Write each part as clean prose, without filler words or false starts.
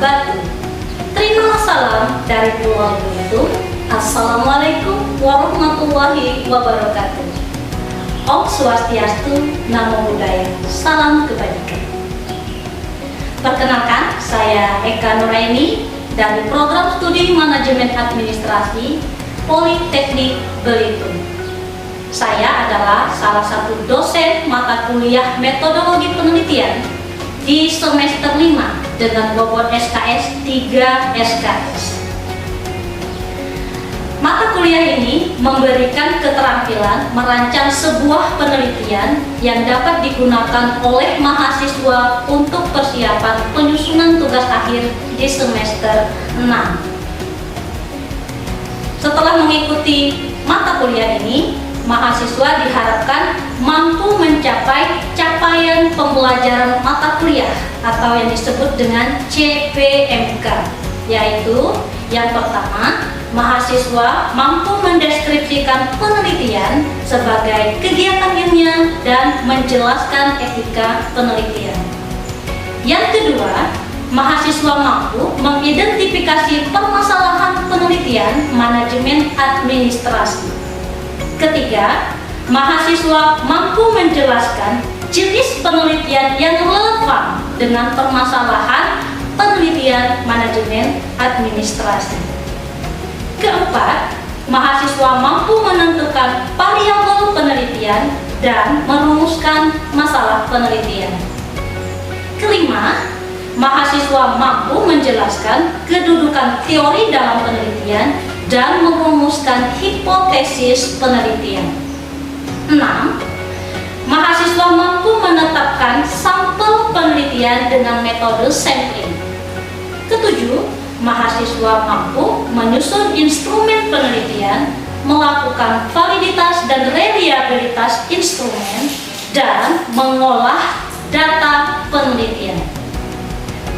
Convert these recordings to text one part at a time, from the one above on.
Batu. Terima salam dari Pulau Belitung. Assalamualaikum warahmatullahi wabarakatuh. Om Swastiastu, Namo Buddhaya, salam kebajikan. Perkenalkan, saya Eka Nuraini dari Program Studi Manajemen Administrasi Politeknik Belitung. Saya adalah salah satu dosen mata kuliah metodologi penelitian di semester 5 dengan bobot SKS 3 SKS. Mata kuliah ini memberikan keterampilan merancang sebuah penelitian yang dapat digunakan oleh mahasiswa untuk persiapan penyusunan tugas akhir di semester 6. Setelah mengikuti mata kuliah ini, mahasiswa diharapkan mampu mencapai capaian pembelajaran mata kuliah atau yang disebut dengan CPMK, yaitu yang pertama, mahasiswa mampu mendeskripsikan penelitian sebagai kegiatan ilmiah dan menjelaskan etika penelitian. Yang kedua, mahasiswa mampu mengidentifikasi permasalahan penelitian manajemen administrasi. Ketiga, mahasiswa mampu menjelaskan jenis penelitian yang relevan dengan permasalahan penelitian manajemen administrasi. Keempat, mahasiswa mampu menentukan variabel penelitian dan merumuskan masalah penelitian. Kelima, mahasiswa mampu menjelaskan kedudukan teori dalam penelitian dan merumuskan hipotesis penelitian. 6. Mahasiswa mampu menetapkan sampel penelitian dengan metode sampling. Ketujuh, mahasiswa mampu menyusun instrumen penelitian, melakukan validitas dan reliabilitas instrumen, dan mengolah data penelitian.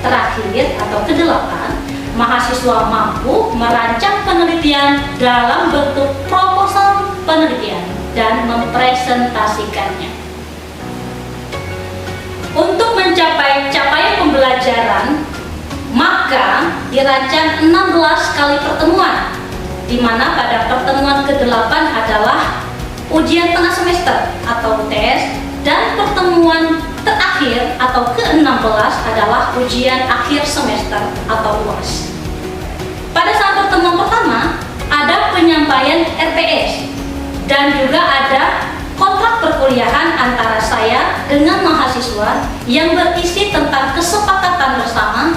Terakhir atau kedelapan, mahasiswa mampu merancang penelitian dalam bentuk proposal penelitian dan mempresentasikannya. Untuk mencapai capaian pembelajaran, maka dirancang 16 kali pertemuan, di mana pada pertemuan ke-8 adalah ujian tengah semester atau UTS, dan pertemuan terakhir atau ke-16 adalah ujian akhir semester atau UAS. Pada saat pertemuan pertama, ada penyampaian RPS dan juga ada kontrak perkuliahan antara saya dengan mahasiswa yang berisi tentang kesepakatan bersama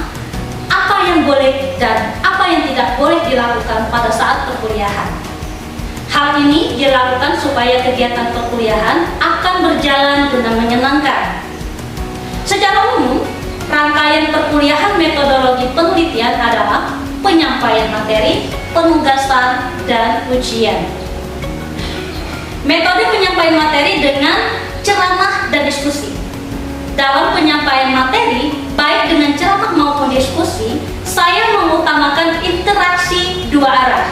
apa yang boleh dan apa yang tidak boleh dilakukan pada saat perkuliahan. Hal ini dilakukan supaya kegiatan perkuliahan akan berjalan dengan menyenangkan. Secara umum, rangkaian perkuliahan metodologi penelitian adalah penyampaian materi, penugasan, dan ujian. Metode penyampaian materi dengan ceramah dan diskusi. Dalam penyampaian materi, baik dengan ceramah maupun diskusi, saya mengutamakan interaksi dua arah.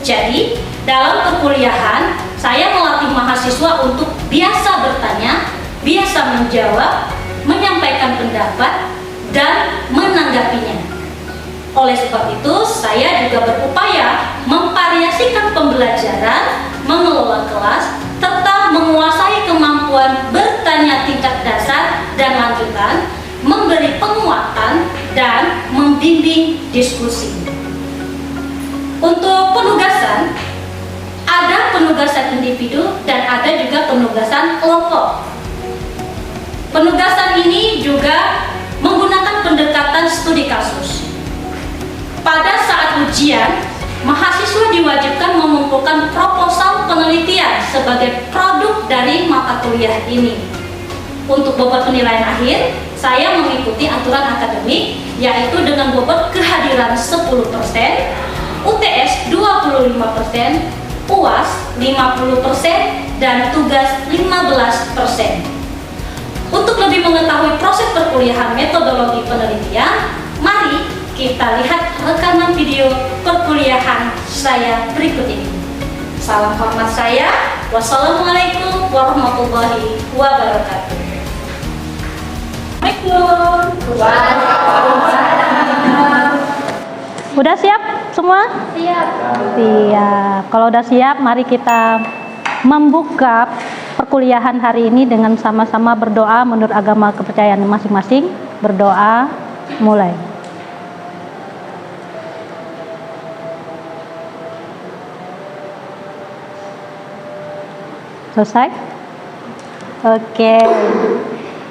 Jadi, dalam perkuliahan, saya melatih mahasiswa untuk biasa bertanya, biasa menjawab, menyampaikan pendapat, dan menanggapinya. Oleh sebab itu, saya juga berupaya memvariasikan pembelajaran, mengelola kelas, serta menguasai kemampuan bertanya tingkat dasar dan lanjutan, memberi penguatan, dan membimbing diskusi. Untuk penugasan, ada penugasan individu dan ada juga penugasan kelompok. Penugasan ini juga menggunakan pendekatan studi kasus. Pada saat ujian, mahasiswa diwajibkan mengumpulkan proposal penelitian sebagai produk dari mata kuliah ini. Untuk bobot penilaian akhir, saya mengikuti aturan akademik, yaitu dengan bobot kehadiran 10%, UTS 25%, UAS 50%, dan tugas 15%. Untuk lebih mengetahui proses perkuliahan metodologi penelitian, mari kita lihat rekaman video perkuliahan saya berikut ini. Salam hormat saya. Wassalamualaikum warahmatullahi wabarakatuh. Waalaikumsalam. Udah siap semua? Siap. Siap. Kalau udah siap, mari kita membuka perkuliahan hari ini dengan sama-sama berdoa menurut agama kepercayaan masing-masing. Berdoa, mulai. Selesai? Oke.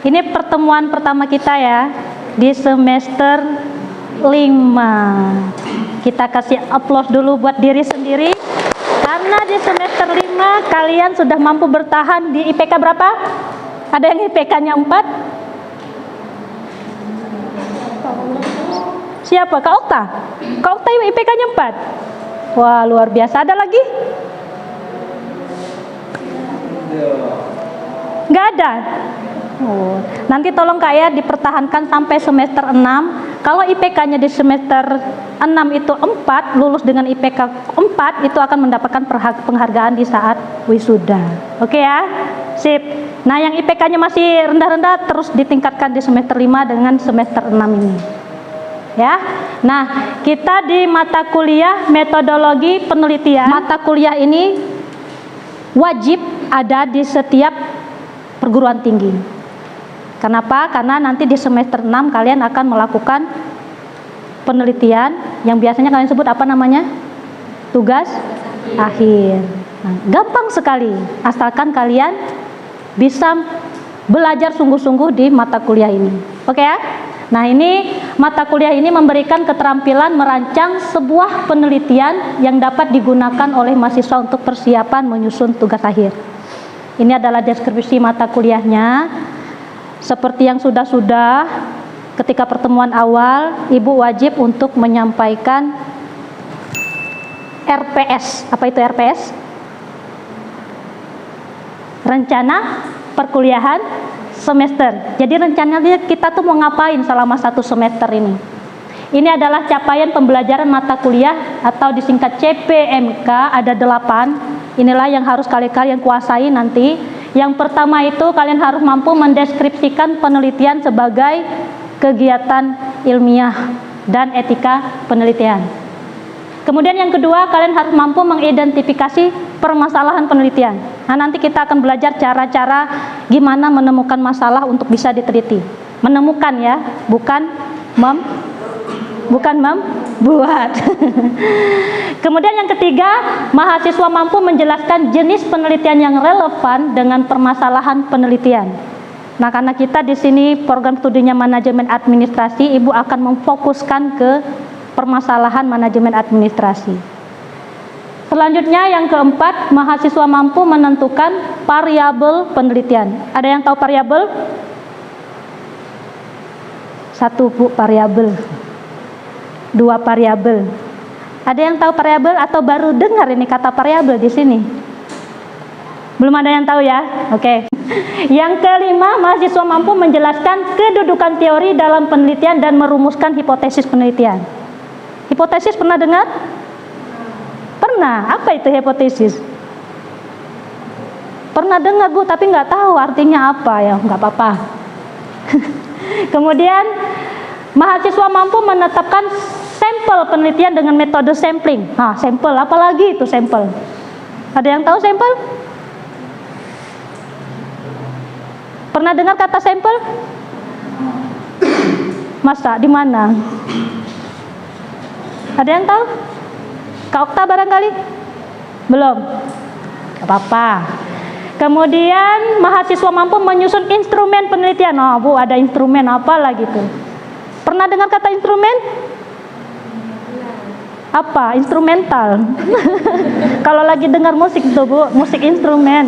Ini pertemuan pertama kita ya di semester 5. Kita kasih aplaus dulu buat diri sendiri karena di semester 5 kalian sudah mampu bertahan di IPK berapa? Ada yang IPK-nya 4? Siapa? Kak Okta? Kak Okta IPK-nya 4? Wah, luar biasa. Ada lagi? Nggak ada? Oh, nanti tolong Kak ya dipertahankan sampai semester 6. Kalau IPK-nya di semester 6 itu 4, lulus dengan IPK 4 itu akan mendapatkan penghargaan di saat wisuda. Oke ya? Sip. Nah, yang IPK-nya masih rendah-rendah terus ditingkatkan di semester 5 dengan semester 6 ini. Ya. Nah, kita di mata kuliah metodologi penelitian. Mata kuliah ini wajib ada di setiap perguruan tinggi. Kenapa? Karena nanti di semester 6 kalian akan melakukan penelitian yang biasanya kalian sebut apa namanya? Tugas akhir. Nah, gampang sekali asalkan kalian bisa belajar sungguh-sungguh di mata kuliah ini. Oke ya? Nah, ini mata kuliah ini memberikan keterampilan merancang sebuah penelitian yang dapat digunakan oleh mahasiswa untuk persiapan menyusun tugas akhir. Ini adalah deskripsi mata kuliahnya. Seperti yang sudah-sudah, ketika pertemuan awal, Ibu wajib untuk menyampaikan RPS. Apa itu RPS? Rencana perkuliahan semester. Jadi rencananya kita tuh mau ngapain selama 1 semester ini. Ini adalah capaian pembelajaran mata kuliah atau disingkat CPMK, ada 8. Inilah yang harus kalian kuasai nanti. Yang pertama itu kalian harus mampu mendeskripsikan penelitian sebagai kegiatan ilmiah dan etika penelitian. Kemudian yang kedua, kalian harus mampu mengidentifikasi permasalahan penelitian. Nah, nanti kita akan belajar cara-cara gimana menemukan masalah untuk bisa diteliti. Menemukan ya, bukan membuat. Kemudian yang ketiga, mahasiswa mampu menjelaskan jenis penelitian yang relevan dengan permasalahan penelitian. Nah, karena kita di sini program studinya manajemen administrasi, Ibu akan memfokuskan ke permasalahan manajemen administrasi. Selanjutnya yang keempat, mahasiswa mampu menentukan variabel penelitian. Ada yang tahu variabel? 1 Bu, variabel. 2 variabel. Ada yang tahu variabel atau baru dengar ini kata variabel di sini? Belum ada yang tahu ya? Oke. Yang kelima, mahasiswa mampu menjelaskan kedudukan teori dalam penelitian dan merumuskan hipotesis penelitian. Hipotesis pernah dengar? Pernah. Apa itu hipotesis? Pernah dengar Bu, tapi nggak tahu artinya apa ya? Nggak apa-apa. Kemudian mahasiswa mampu menetapkan sampel penelitian dengan metode sampling. Nah, sampel, apalagi itu sampel? Ada yang tahu sampel? Pernah dengar kata sampel? Masa? Di mana? Ada yang tahu? Kak Okta barangkali? Belum? Gak apa-apa. Kemudian mahasiswa mampu menyusun instrumen penelitian. Oh Bu, ada instrumen apa lagi tuh? Pernah dengar kata instrumen? Apa? Instrumental. Kalau lagi dengar musik tuh Bu, musik instrumen.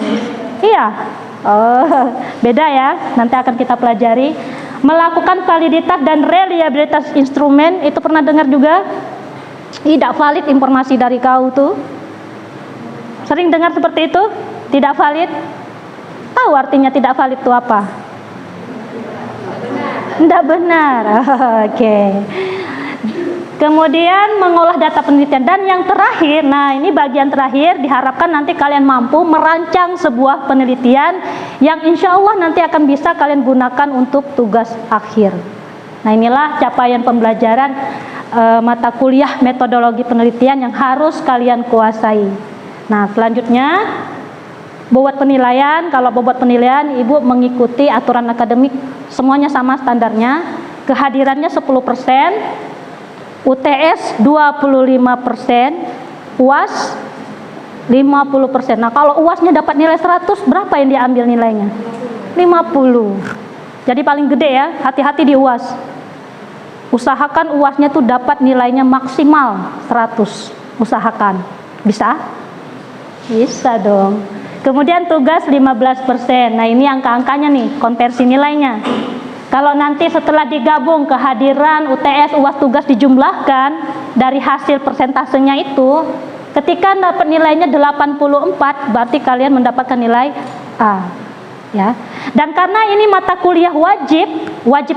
Iya. Oh, beda ya. Nanti akan kita pelajari. Melakukan validitas dan reliabilitas instrumen, itu pernah dengar juga? Tidak valid informasi dari kau tuh. Sering dengar seperti itu? Tidak valid? Tahu artinya tidak valid itu apa? Tidak benar. Oke. Kemudian mengolah data penelitian. Dan yang terakhir, nah ini bagian terakhir, diharapkan nanti kalian mampu merancang sebuah penelitian yang insya Allah nanti akan bisa kalian gunakan untuk tugas akhir. Nah inilah capaian pembelajaran mata kuliah metodologi penelitian yang harus kalian kuasai. Nah, selanjutnya bobot penilaian. Kalau bobot penilaian, Ibu mengikuti aturan akademik, semuanya sama standarnya. Kehadirannya 10%, UTS 25%, UAS 50%. Nah, kalau UASnya dapat nilai 100, berapa yang diambil nilainya? 50. Jadi paling gede ya, hati-hati di UAS. Usahakan UASnya tuh dapat nilainya maksimal 100. Usahakan. Bisa? Bisa dong. Kemudian tugas 15%. Nah, ini angka-angkanya nih, konversi nilainya. Kalau nanti setelah digabung kehadiran, UTS, UAS, tugas dijumlahkan dari hasil persentasenya itu, ketika dapat nilainya 84, berarti kalian mendapatkan nilai A. Ya. Dan karena ini mata kuliah wajib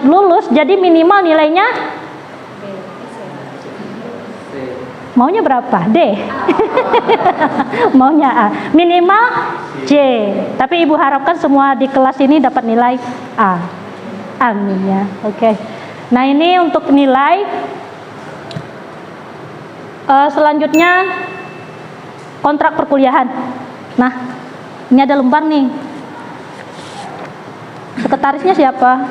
lulus, jadi minimal nilainya maunya berapa? D. Maunya A. Minimal C. Tapi Ibu harapkan semua di kelas ini dapat nilai A. Amin ya. Oke. Nah, ini untuk nilai. Selanjutnya kontrak perkuliahan. Nah, ini ada lembar nih. Sekretarisnya siapa?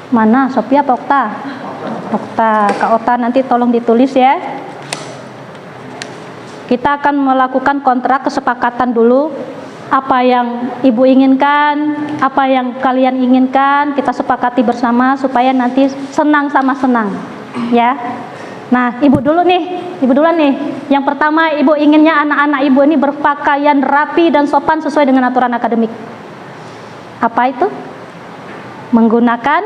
Mana? Sophia apa Okta? Okta. Kak Okta nanti tolong ditulis ya. Kita akan melakukan kontrak kesepakatan dulu. Apa yang Ibu inginkan, apa yang kalian inginkan, kita sepakati bersama supaya nanti senang sama senang. Ya. Nah, Ibu dulu nih. Ibu duluan nih. Yang pertama, Ibu inginnya anak-anak Ibu ini berpakaian rapi dan sopan sesuai dengan aturan akademik. Apa itu? Menggunakan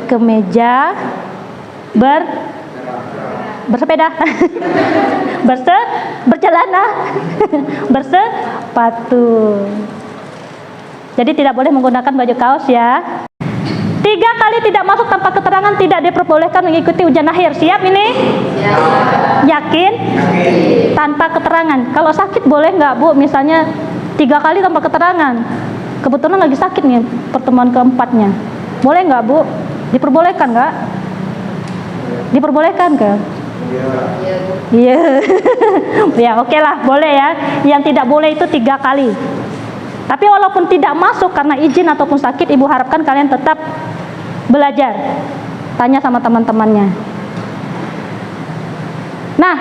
kemeja bersepeda, bercelana, bersepatu. Jadi tidak boleh menggunakan baju kaos ya. 3 kali tidak masuk tanpa keterangan tidak diperbolehkan mengikuti ujian akhir. Siap ini? Siap. Yakin? Yakin. Tanpa keterangan. Kalau sakit boleh nggak Bu? Misalnya 3 kali tanpa keterangan. Kebetulan lagi sakit nih pertemuan keempatnya. Boleh nggak Bu? Diperbolehkan nggak? Diperbolehkan nggak? Iya. Ya oke lah, boleh ya. Yang tidak boleh itu 3 kali. Tapi walaupun tidak masuk karena izin ataupun sakit, Ibu harapkan kalian tetap belajar. Tanya sama teman-temannya. Nah,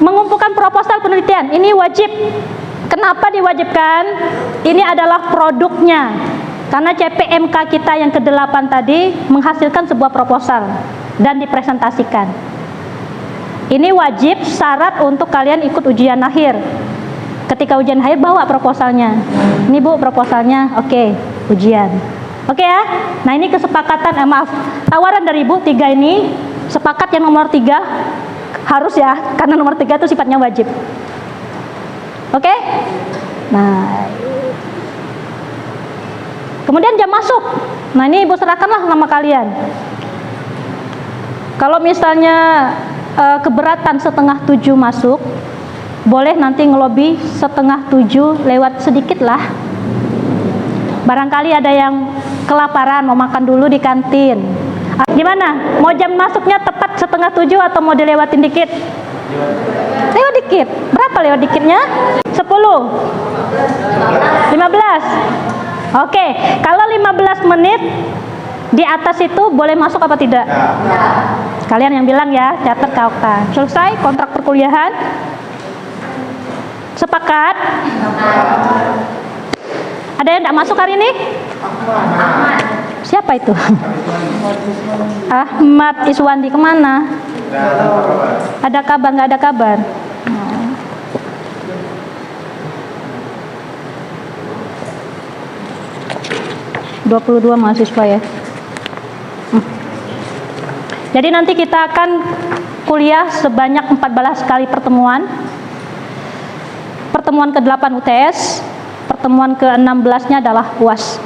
mengumpulkan proposal penelitian ini wajib. Kenapa diwajibkan? Ini adalah produknya. Karena CPMK kita yang ke-8 tadi menghasilkan sebuah proposal dan dipresentasikan. Ini wajib syarat untuk kalian ikut ujian akhir. Ketika ujian akhir bawa proposalnya. Ini Bu proposalnya, oke, ujian. Oke ya. Nah, ini kesepakatan, tawaran dari Ibu 3 ini, sepakat yang nomor 3 harus ya, karena nomor 3 itu sifatnya wajib. Oke? Nah, kemudian jam masuk. Nah, ini Ibu serahkanlah nama kalian. Kalau misalnya keberatan setengah 7 masuk, boleh nanti ngelobi setengah 7 lewat sedikit lah. Barangkali ada yang kelaparan mau makan dulu di kantin. Gimana? Mau jam masuknya tepat setengah 7 atau mau dilewatin dikit? Lewat dikit. Berapa lewat dikitnya? 10? 15? Oke, kalau 15 menit di atas itu boleh masuk apa tidak? Kalian yang bilang ya, catat Kak Okta. Selesai kontrak perkuliahan? Sepakat? Ada yang tidak masuk hari ini? Siapa itu? Ahmad Iswandi kemana? Ada kabar? Nggak ada kabar? 22 mahasiswa ya. Jadi nanti kita akan kuliah sebanyak 14 kali pertemuan. Pertemuan ke-8 UTS, pertemuan ke-16-nya adalah UAS.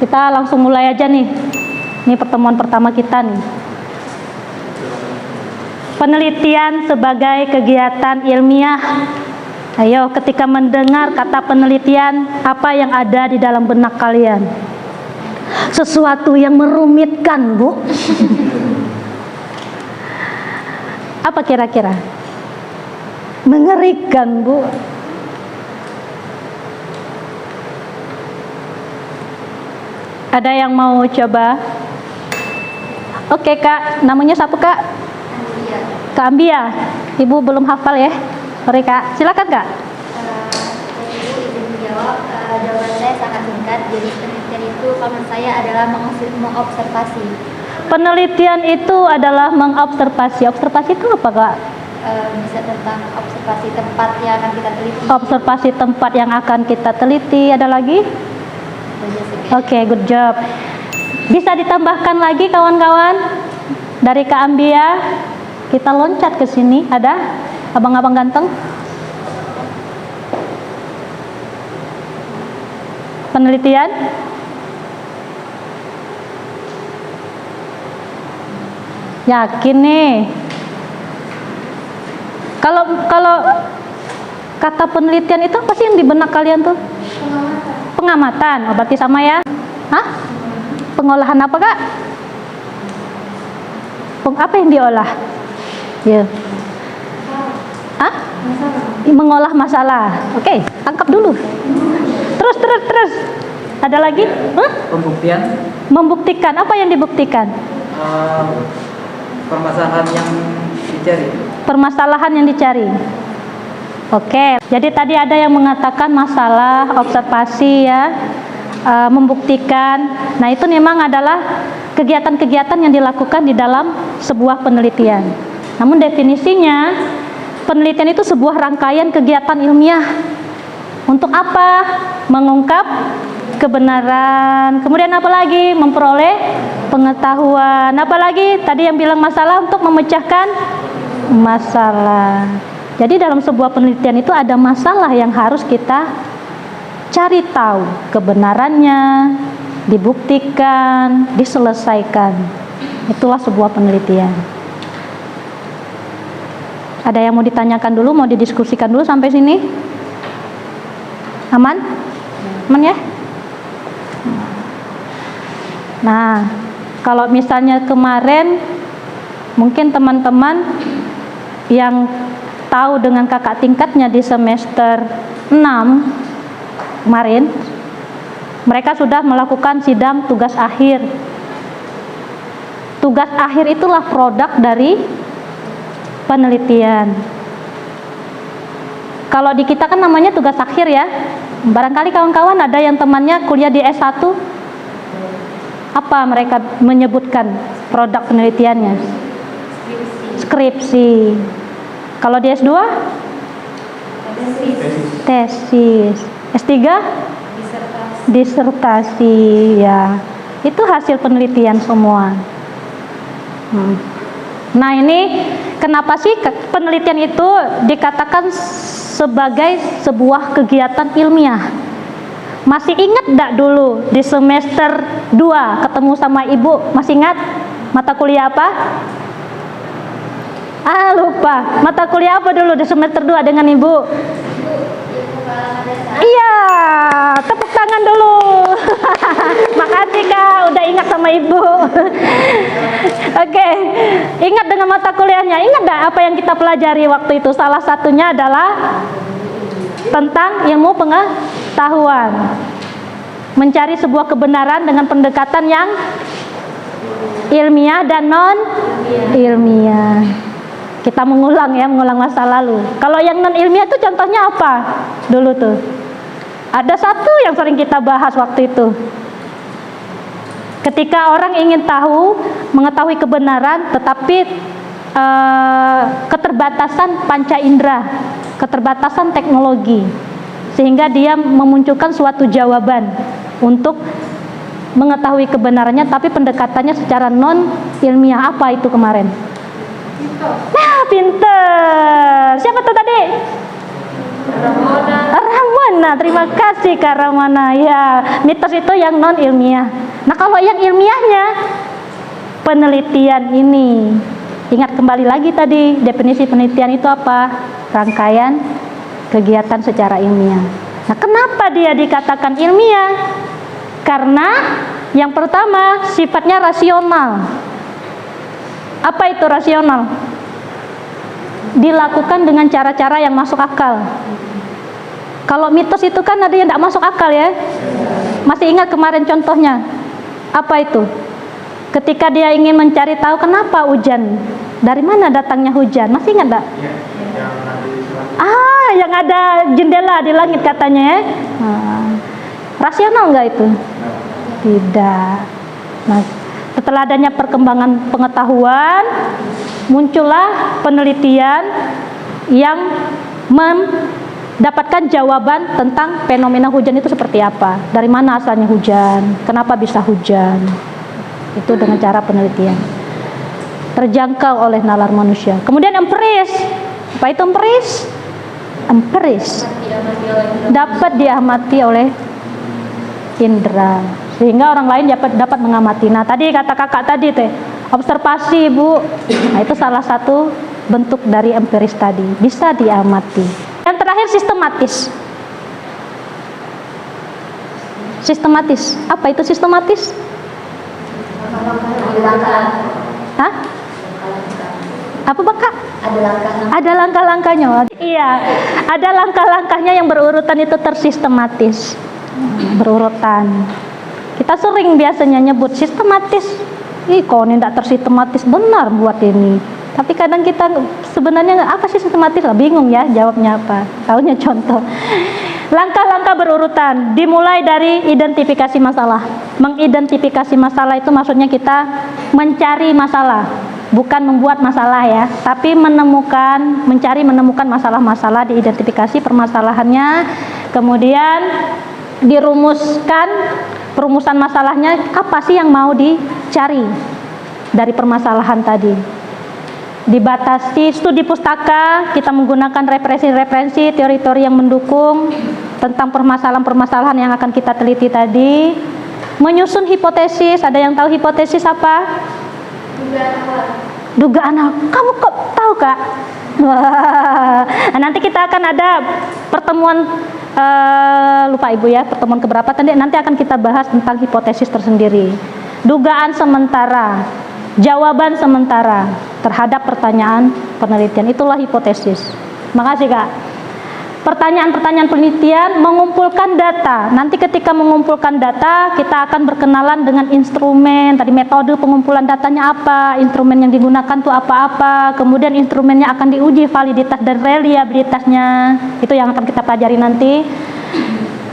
Kita langsung mulai aja nih. Ini pertemuan pertama kita nih. Penelitian sebagai kegiatan ilmiah Ayo, ketika mendengar kata penelitian, apa yang ada di dalam benak kalian? Sesuatu yang merumitkan, Bu. Apa kira-kira? Mengerikan, Bu. Ada yang mau coba? Oke, Kak. Namanya siapa, Kak? Ambia. Kak Ambia. Ibu belum hafal ya? Sorry, Kak. Silakan, Kak. Ibu izin menjawab. Jawaban saya sangat singkat. Jadi penelitian itu kalau saya adalah mengobservasi. Penelitian itu adalah mengobservasi. Observasi itu apa, Kak? Bisa tentang observasi tempat yang akan kita teliti. Observasi tempat yang akan kita teliti. Ada lagi? Oke, good job. Bisa ditambahkan lagi kawan-kawan? Dari Kak Ambia, kita loncat ke sini. Ada? Abang-abang ganteng? Penelitian? Yakin nih? Kalau kata penelitian itu apa sih yang di benak kalian tuh? Pengamatan. Oh, berarti sama ya? Hah? Pengolahan apa, Kak? Apa yang diolah? Ya. Hah? Mengolah masalah. Oke, tangkap dulu. Terus. Ada lagi? Hah? Pembuktian. Membuktikan. Apa yang dibuktikan? Permasalahan yang dicari. Permasalahan yang dicari. Oke, jadi tadi ada yang mengatakan masalah, observasi ya, membuktikan. Nah, itu memang adalah kegiatan-kegiatan yang dilakukan di dalam sebuah penelitian. Namun definisinya, penelitian itu sebuah rangkaian kegiatan ilmiah. Untuk apa? Mengungkap kebenaran. Kemudian apa lagi? Memperoleh pengetahuan. Apa lagi? Tadi yang bilang masalah, untuk memecahkan masalah. Jadi dalam sebuah penelitian itu ada masalah yang harus kita cari tahu kebenarannya, dibuktikan, diselesaikan. Itulah sebuah penelitian. Ada yang mau ditanyakan dulu, mau didiskusikan dulu sampai sini? Aman? Aman ya? Nah, kalau misalnya kemarin mungkin teman-teman yang tahu dengan kakak tingkatnya di semester 6 kemarin, mereka sudah melakukan sidang tugas akhir. Tugas akhir itulah produk dari penelitian. Kalau di kita kan namanya tugas akhir ya. Barangkali kawan-kawan ada yang temannya kuliah di S1, apa mereka menyebutkan produk penelitiannya? Skripsi. Kalau di S2? Tesis. S3? Disertasi ya. Itu hasil penelitian semua. Nah, ini kenapa sih penelitian itu dikatakan sebagai sebuah kegiatan ilmiah? Masih ingat enggak dulu di semester 2 ketemu sama ibu? Masih ingat mata kuliah apa? Lupa. Mata kuliah apa dulu di semester 2 dengan ibu? Iya, tepuk tangan dulu. Makasih Kak, udah ingat sama ibu. Oke, ingat dengan mata kuliahnya. Ingat enggak apa yang kita pelajari waktu itu? Salah satunya adalah tentang ilmu pengetahuan. Mencari sebuah kebenaran dengan pendekatan yang ilmiah dan non ilmiah. Kita mengulang masa lalu. Kalau yang non ilmiah itu contohnya apa? Dulu tuh. Ada satu yang sering kita bahas waktu itu. Ketika orang ingin mengetahui kebenaran, tetapi keterbatasan panca indera, keterbatasan teknologi, sehingga dia memunculkan suatu jawaban untuk mengetahui kebenarannya, tapi pendekatannya secara non ilmiah. Apa itu kemarin? Nah, pinter. Siapa tuh tadi? Ramona. Terima kasih Kak Ramona. Ya, mitos itu yang non ilmiah. Nah, kalau yang ilmiahnya penelitian ini. Ingat kembali lagi tadi definisi penelitian itu apa? Rangkaian kegiatan secara ilmiah. Nah, kenapa dia dikatakan ilmiah? Karena yang pertama sifatnya rasional. Apa itu rasional? Dilakukan dengan cara-cara yang masuk akal. Kalau mitos itu kan ada yang tidak masuk akal ya. Masih ingat kemarin contohnya? Apa itu? Ketika dia ingin mencari tahu kenapa hujan, dari mana datangnya hujan, masih ingat enggak? Yang ada jendela di langit katanya ya. Rasional enggak itu? Tidak. Nah, setelah adanya perkembangan pengetahuan, muncullah penelitian yang mendapatkan jawaban tentang fenomena hujan itu seperti apa, dari mana asalnya hujan, kenapa bisa hujan. Itu dengan cara penelitian terjangkau oleh nalar manusia. Kemudian empiris. Apa itu empiris? Empiris dapat diamati oleh indera, sehingga orang lain dapat mengamati. Nah, tadi kata kakak tadi teh observasi, Bu. Nah, itu salah satu bentuk dari empiris tadi, bisa diamati. Yang terakhir sistematis. Sistematis. Apa itu sistematis? Hah? Apa Kak? Ada langkah-langkahnya. Iya, ada langkah-langkahnya yang berurutan, itu tersistematis. Berurutan. Kita sering biasanya nyebut sistematis. Kok ini tidak tersistematis benar buat ini. Tapi kadang kita sebenarnya apa sih sistematis? Bingung ya jawabnya apa. Taunya contoh. Langkah-langkah berurutan, dimulai dari identifikasi masalah. Mengidentifikasi masalah itu maksudnya kita mencari masalah, bukan membuat masalah ya, tapi menemukan masalah-masalah, diidentifikasi permasalahannya, kemudian dirumuskan perumusan masalahnya, apa sih yang mau dicari dari permasalahan tadi. Dibatasi studi pustaka, kita menggunakan referensi-referensi, teori-teori yang mendukung tentang permasalahan-permasalahan yang akan kita teliti tadi. Menyusun hipotesis, ada yang tahu hipotesis apa? Dugaan awal. Kamu kok tahu, Kak? Wah. Nah, nanti kita akan ada pertemuan, lupa Ibu ya, pertemuan keberapa tadi, nanti akan kita bahas tentang hipotesis tersendiri. Dugaan sementara, jawaban sementara terhadap pertanyaan penelitian, itulah hipotesis. Makasih Kak. Pertanyaan-pertanyaan penelitian, mengumpulkan data. Nanti ketika mengumpulkan data, kita akan berkenalan dengan instrumen. Tadi metode pengumpulan datanya apa, instrumen yang digunakan tuh apa-apa, kemudian instrumennya akan diuji validitas dan reliabilitasnya. Itu yang akan kita pelajari nanti.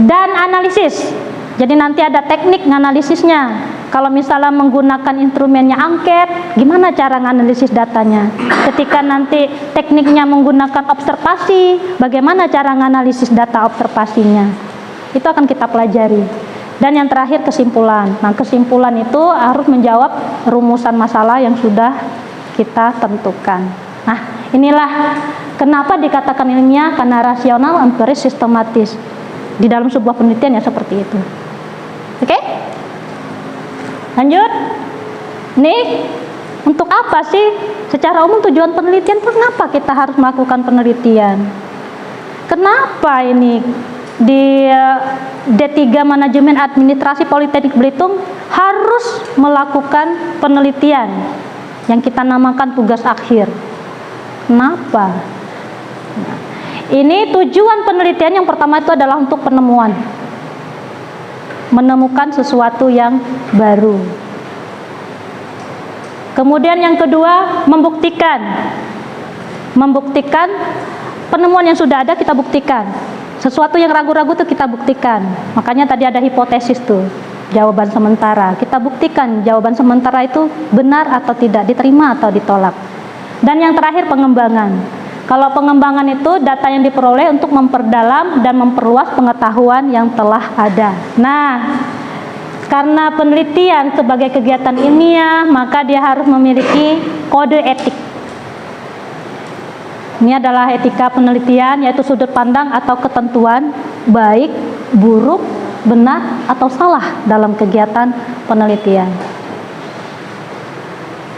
Dan analisis. Jadi nanti ada teknik nganalisisnya. Kalau misalnya menggunakan instrumennya angket, gimana cara menganalisis datanya? Ketika nanti tekniknya menggunakan observasi, bagaimana cara menganalisis data observasinya? Itu akan kita pelajari. Dan yang terakhir kesimpulan. Nah, kesimpulan itu harus menjawab rumusan masalah yang sudah kita tentukan. Nah, inilah kenapa dikatakan ilmiah, karena rasional, empiris, sistematis. Di dalam sebuah penelitian ya seperti itu. Oke? Lanjut. Nih, untuk apa sih secara umum tujuan penelitian? Kenapa kita harus melakukan penelitian? Kenapa ini di D3 Manajemen Administrasi Politeknik Belitung harus melakukan penelitian yang kita namakan tugas akhir? Kenapa? Ini tujuan penelitian yang pertama itu adalah untuk penemuan. Menemukan sesuatu yang baru. Kemudian yang kedua, membuktikan. Membuktikan penemuan yang sudah ada kita buktikan. Sesuatu yang ragu-ragu itu kita buktikan. Makanya tadi ada hipotesis tuh, jawaban sementara. Kita buktikan jawaban sementara itu benar atau tidak, diterima atau ditolak. Dan yang terakhir pengembangan. Kalau pengembangan itu data yang diperoleh untuk memperdalam dan memperluas pengetahuan yang telah ada. Nah, karena penelitian sebagai kegiatan ilmiah, maka dia harus memiliki kode etik. Ini adalah etika penelitian, yaitu sudut pandang atau ketentuan baik, buruk, benar, atau salah dalam kegiatan penelitian.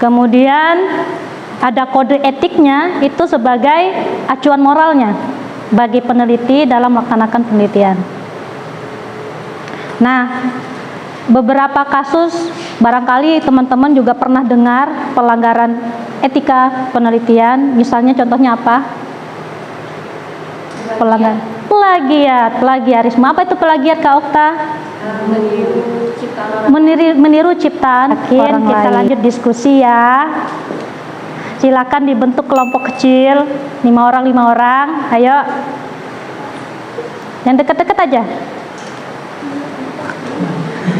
Kemudian ada kode etiknya, itu sebagai acuan moralnya bagi peneliti dalam melaksanakan penelitian. Nah, beberapa kasus barangkali teman-teman juga pernah dengar pelanggaran etika penelitian. Misalnya contohnya apa? Pelanggaran plagiarisme. Apa itu plagiat, Kak Okta? Meniru ciptaan orang kita lain. Lanjut diskusi ya. Silakan dibentuk kelompok kecil 5 orang. Ayo. Yang deket-deket aja.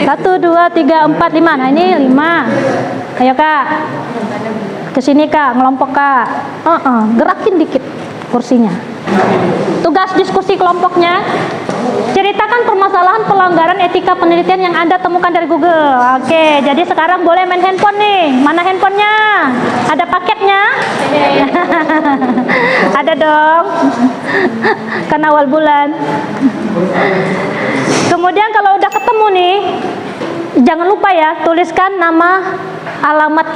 1, 2, 3, 4, 5. Nah ini 5. Ayo Kak. Kesini Kak, ngelompok Kak. Gerakin dikit kursinya. Tugas diskusi kelompoknya, ceritakan permasalahan pelanggaran etika penelitian yang Anda temukan dari Google. Oke, jadi sekarang boleh main handphone nih. Mana handphonenya? Ada paketnya? Ada dong. Karena awal bulan. Kemudian kalau udah ketemu nih, jangan lupa ya, tuliskan nama, alamat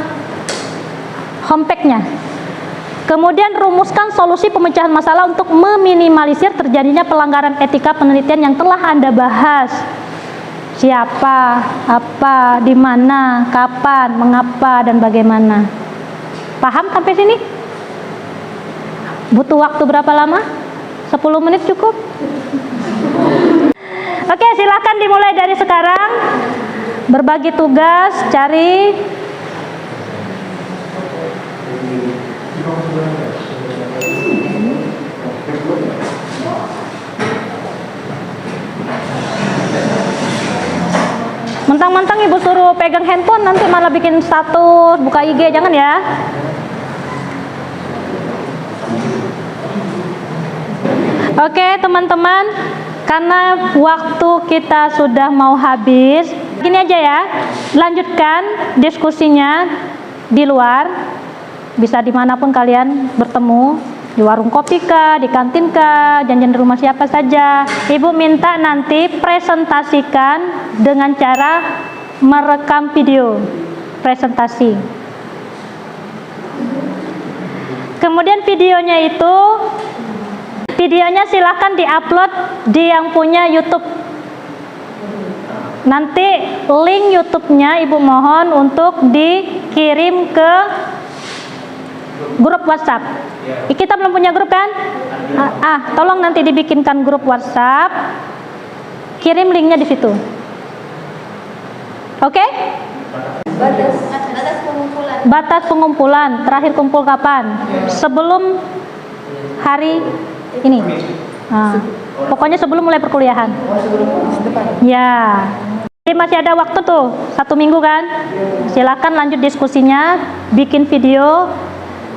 homepage-nya. Kemudian rumuskan solusi pemecahan masalah untuk meminimalisir terjadinya pelanggaran etika penelitian yang telah Anda bahas. Siapa, apa, di mana, kapan, mengapa, dan bagaimana. Paham sampai sini? Butuh waktu berapa lama? 10 menit cukup? Oke, silakan dimulai dari sekarang. Berbagi tugas, cari mentang-mentang ibu suruh pegang handphone nanti malah bikin status, buka IG, jangan ya. Oke teman-teman, karena waktu kita sudah mau habis, gini aja ya, lanjutkan diskusinya di luar. Bisa dimanapun kalian bertemu, di warung kopi kah, di kantin kah, janjian di rumah siapa saja. Ibu minta nanti presentasikan dengan cara merekam video presentasi. Kemudian videonya silakan diupload di yang punya YouTube. Nanti link YouTube-nya ibu mohon untuk dikirim ke grup WhatsApp. Kita belum punya grup kan? Tolong nanti dibikinkan grup WhatsApp. Kirim linknya di situ. Oke? Batas pengumpulan. Terakhir kumpul kapan? Sebelum hari ini. Pokoknya sebelum mulai perkuliahan. Ya. Jadi masih ada waktu tuh, 1 minggu kan? Silakan lanjut diskusinya, bikin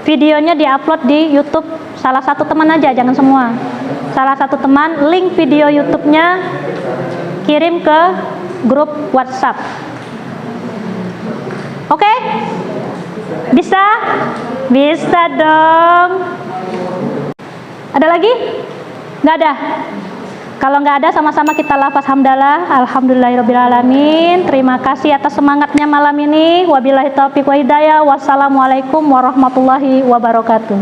videonya diupload di YouTube. Salah satu teman aja, jangan semua. Salah satu teman, link video YouTube-nya kirim ke grup WhatsApp. Oke? Bisa? Bisa dong. Ada lagi? Nggak ada? Kalau nggak ada, sama-sama kita lafaz hamdalah. Alhamdulillahirrabbilalamin. Terima kasih atas semangatnya malam ini. Wabillahi taufiq wa hidayah. Wassalamualaikum warahmatullahi wabarakatuh.